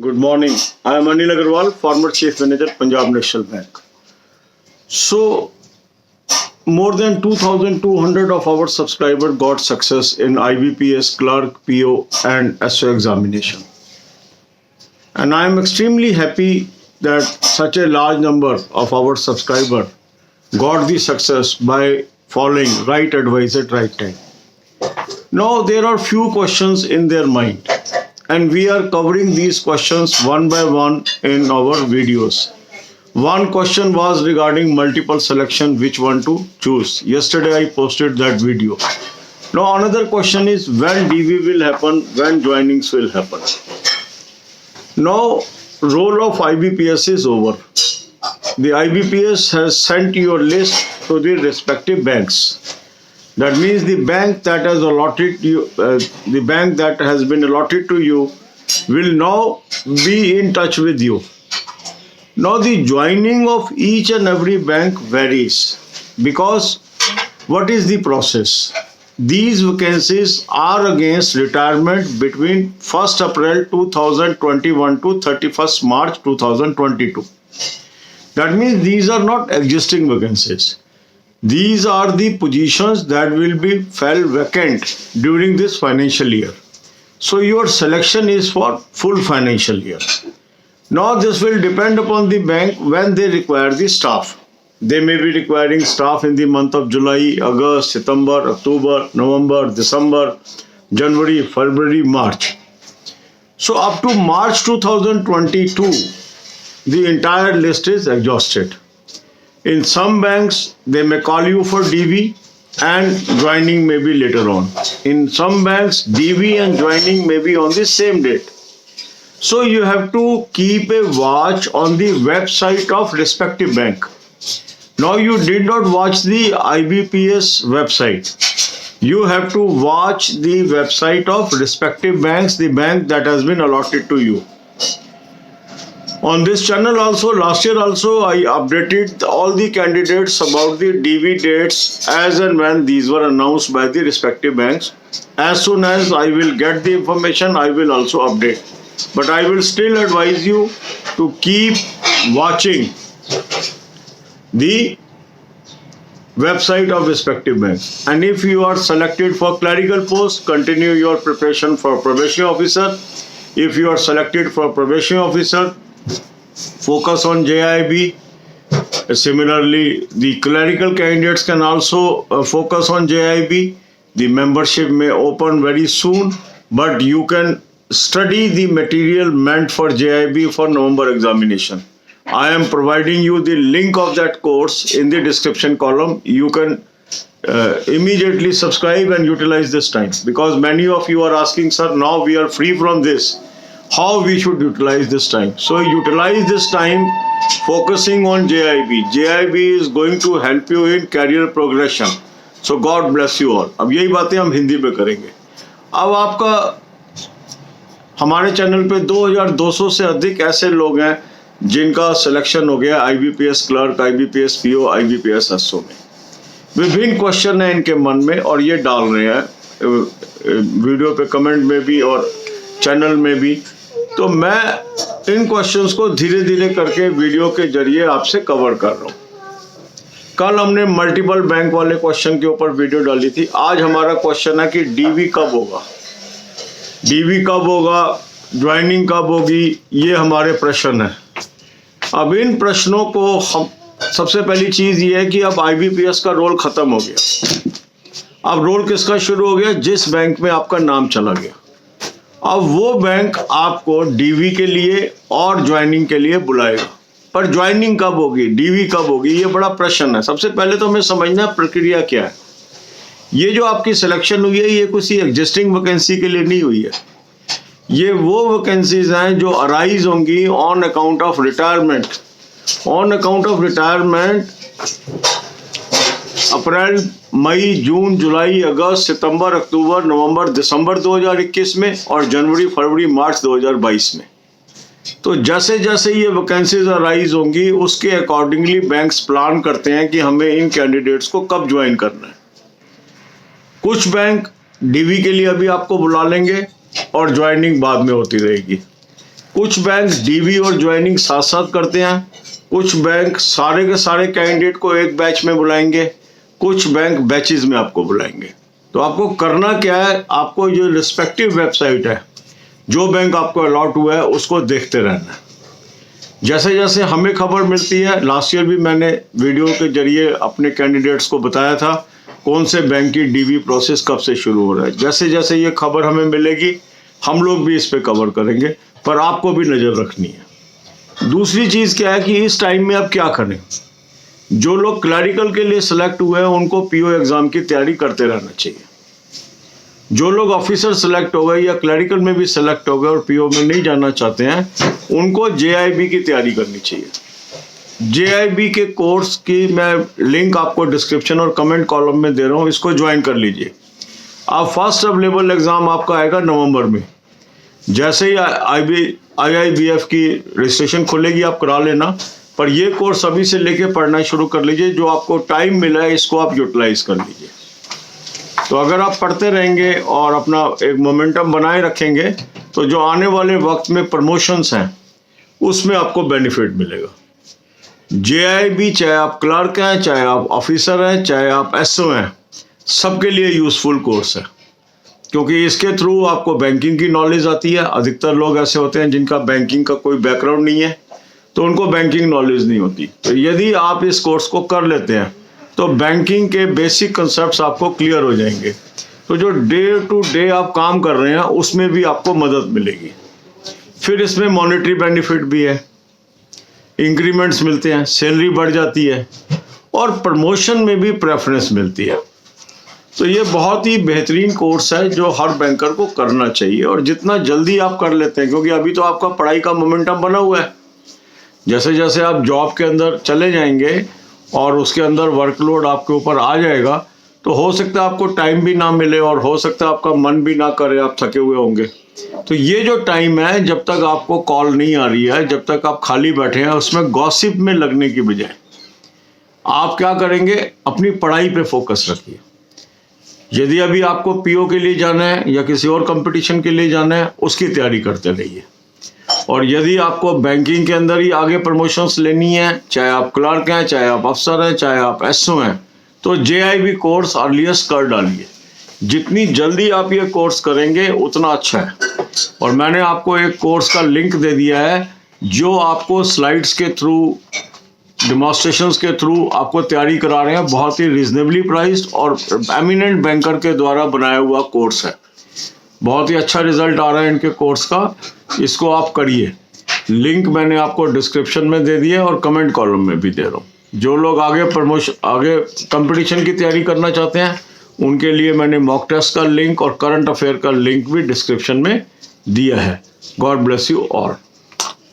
Good morning. I am Anil Agarwal, former Chief Manager, Punjab National Bank. So, more than 2,200 of our subscribers got success in IBPS, clerk, PO, and SO examination. And I am extremely happy that such a large number of our subscribers got the success by following right advice at right time. Now, there are few questions in their mind, and we are covering these questions one by one in our videos. One question was regarding multiple selection, which one to choose. Yesterday I posted that video. Now another question is when DV will happen, when joinings will happen. Now role of IBPS is over. The IBPS has sent your list to the respective banks. That means the bank that has allotted you, the bank that has been allotted to you will now be in touch with you. Now the joining of each and every bank varies because what is the process? These vacancies are against retirement between 1st April 2021 to 31st March 2022. That means these are not existing vacancies. These are the positions that will be fell vacant during this financial year. So your selection is for full financial year. Now this will depend upon the bank when they require the staff. They may be requiring staff in the month of July, August, September, October, November, December, January, February, March. So up to March 2022, the entire list is exhausted. In some banks, they may call you for DV and joining may be later on. In some banks, DV and joining may be on the same date. So you have to keep a watch on the website of respective bank. Now you did not watch the IBPS website. You have to watch the website of respective banks, the bank that has been allotted to you. On this channel also, last year also, I updated all the candidates about the DV dates as and when these were announced by the respective banks. As soon as I will get the information, I will also update. But I will still advise you to keep watching the website of respective banks. And if you are selected for clerical post, continue your preparation for probation officer. If you are selected for probation officer, focus on JIB. Similarly, the clerical candidates can also focus on JIB. The membership may open very soon, but you can study the material meant for JIB for November examination. I am providing you the link of that course in the description column. You can immediately subscribe and utilize this time, because many of you are asking, sir, now we are free from this, how we should utilize this time. So utilize this time focusing on JIB. JIB is going to help you in career progression. So God bless you all. अब यही बातें हम हिंदी में करेंगे. अब आपका हमारे channel पे 2200 से अधिक ऐसे लोग हैं जिनका सिलेक्शन हो गया IBPS clerk, IBPS PO, IBPS SO में. विभिन्न क्वेश्चन है इनके मन में और ये डाल रहे हैं वीडियो पे कमेंट में भी और चैनल में भी. तो मैं इन क्वेश्चंस को धीरे धीरे करके वीडियो के जरिए आपसे कवर कर रहा हूँ. कल हमने मल्टीपल बैंक वाले क्वेश्चन के ऊपर वीडियो डाली थी. आज हमारा क्वेश्चन है कि DV कब होगा, DV कब होगा, ज्वाइनिंग कब होगी, ये हमारे प्रश्न है. अब इन प्रश्नों को हम सबसे पहली चीज ये है कि अब IBPS का रोल खत्म हो गया. अब रोल किसका शुरू हो गया? जिस बैंक में आपका नाम चला गया. अब वो बैंक आपको DV के लिए और ज्वाइनिंग के लिए बुलाएगा. पर ज्वाइनिंग कब होगी, DV कब होगी, ये बड़ा प्रश्न है. सबसे पहले तो हमें समझना प्रक्रिया क्या है. ये जो आपकी सिलेक्शन हुई है ये किसी एग्जिस्टिंग वैकेंसी के लिए नहीं हुई है. ये वो वैकेंसीज हैं जो अराइज होंगी on account of retirement. On account of retirement अप्रैल, मई, जून, जुलाई, अगस्त, सितंबर, अक्टूबर, नवंबर, दिसंबर 2021 में और जनवरी, फरवरी, मार्च 2022 में. तो जैसे जैसे ये वैकेंसीज अराइज होंगी उसके अकॉर्डिंगली बैंक्स प्लान करते हैं कि हमें इन कैंडिडेट्स को कब ज्वाइन करना है. कुछ बैंक DV के लिए अभी आपको बुला लेंगे और ज्वाइनिंग बाद में होती रहेगी. कुछ बैंक डीवी और ज्वाइनिंग साथ साथ करते हैं, कुछ बैंक सारे के सारे कैंडिडेट को एक बैच में बुलाएंगे, कुछ बैंक बैचेस में आपको बुलाएंगे। तो आपको करना क्या है, आपको जो रिस्पेक्टिव वेबसाइट है, जो बैंक आपको अलॉट हुआ है उसको देखते रहना है। जैसे जैसे हमें खबर मिलती है, लास्ट ईयर भी मैंने वीडियो के जरिए अपने कैंडिडेट्स को बताया था कौन से बैंक की डीवी प्रोसेस कब से शुरू हो रहा है। जैसे जैसे ये खबर हमें मिलेगी हम लोग भी इस पे कवर करेंगे, पर आपको भी नज़र रखनी है। दूसरी चीज़ क्या है कि इस टाइम में आप क्या करें। जो लोग क्लरिकल के लिए सिलेक्ट हुए हैं उनको पीओ एग्ज़ाम की तैयारी करते रहना चाहिए। जो लोग ऑफिसर सेलेक्ट हो गए या क्लरिकल में भी सेलेक्ट हो गए और पीओ में नहीं जाना चाहते हैं, उनको जेआईबी की तैयारी करनी चाहिए। जेआईबी के कोर्स की मैं लिंक आपको डिस्क्रिप्शन और कमेंट कॉलम में दे रहा हूँ, इसको ज्वाइन कर लीजिए। आप फर्स्ट अवेलेबल एग्ज़ाम आपका आएगा नवंबर में। जैसे ही IIBF की रजिस्ट्रेशन खुलेगी आप करा लेना, पर ये कोर्स अभी से लेके पढ़ना शुरू कर लीजिए। जो आपको टाइम मिला है इसको आप यूटिलाइज कर लीजिए। तो अगर आप पढ़ते रहेंगे और अपना एक मोमेंटम बनाए रखेंगे तो जो आने वाले वक्त में प्रमोशंस हैं उसमें आपको बेनिफिट मिलेगा। जेआईबी चाहे आप क्लर्क हैं, चाहे आप ऑफिसर हैं, चाहे आप एसओ हैं, सबके लिए यूज़फुल कोर्स है, क्योंकि इसके थ्रू आपको बैंकिंग की नॉलेज आती है। अधिकतर लोग ऐसे होते हैं जिनका बैंकिंग का कोई बैकग्राउंड नहीं है, तो उनको बैंकिंग नॉलेज नहीं होती। तो यदि आप इस कोर्स को कर लेते हैं तो बैंकिंग के बेसिक कंसेप्ट्स आपको क्लियर हो जाएंगे। तो जो डे टू डे आप काम कर रहे हैं उसमें भी आपको मदद मिलेगी। फिर इसमें मॉनेटरी बेनिफिट भी है, इंक्रीमेंट्स मिलते हैं, सैलरी बढ़ जाती है और प्रमोशन में भी प्रेफरेंस मिलती है। तो ये बहुत ही बेहतरीन कोर्स है जो हर बैंकर को करना चाहिए, और जितना जल्दी आप कर लेते हैं, क्योंकि अभी तो आपका पढ़ाई का मोमेंटम बना हुआ है। जैसे जैसे आप जॉब के अंदर चले जाएंगे और उसके अंदर वर्कलोड आपके ऊपर आ जाएगा, तो हो सकता है आपको टाइम भी ना मिले और हो सकता है आपका मन भी ना करे, आप थके हुए होंगे। तो ये जो टाइम है, जब तक आपको कॉल नहीं आ रही है, जब तक आप खाली बैठे हैं, उसमें गॉसिप में लगने की बजाय आप क्या करेंगे, अपनी पढ़ाई पे फोकस रखिए। यदि अभी आपको पीओ के लिए जाना है या किसी और कंपटीशन के लिए जाना है, उसकी तैयारी करते रहिए। और यदि आपको बैंकिंग के अंदर ही आगे प्रमोशंस लेनी है, चाहे आप क्लर्क हैं, चाहे आप अफसर हैं, चाहे आप एसओ हैं, तो जेआईबी कोर्स अर्लीस्ट कर डालिए। जितनी जल्दी आप ये कोर्स करेंगे उतना अच्छा है। और मैंने आपको एक कोर्स का लिंक दे दिया है जो आपको स्लाइड्स के थ्रू, डेमोन्स्ट्रेशंस के थ्रू आपको तैयारी करा रहे हैं। बहुत ही रीजनेबली प्राइस्ड और एमिनेंट बैंकर के द्वारा बनाया हुआ कोर्स है। बहुत ही अच्छा रिजल्ट आ रहा है इनके कोर्स का, इसको आप करिए। लिंक मैंने आपको डिस्क्रिप्शन में दे दिया और कमेंट कॉलम में भी दे रहा हूँ। जो लोग आगे कंपटीशन की तैयारी करना चाहते हैं उनके लिए मैंने मॉक टेस्ट का लिंक और करंट अफेयर का लिंक भी डिस्क्रिप्शन में दिया है। God bless you all.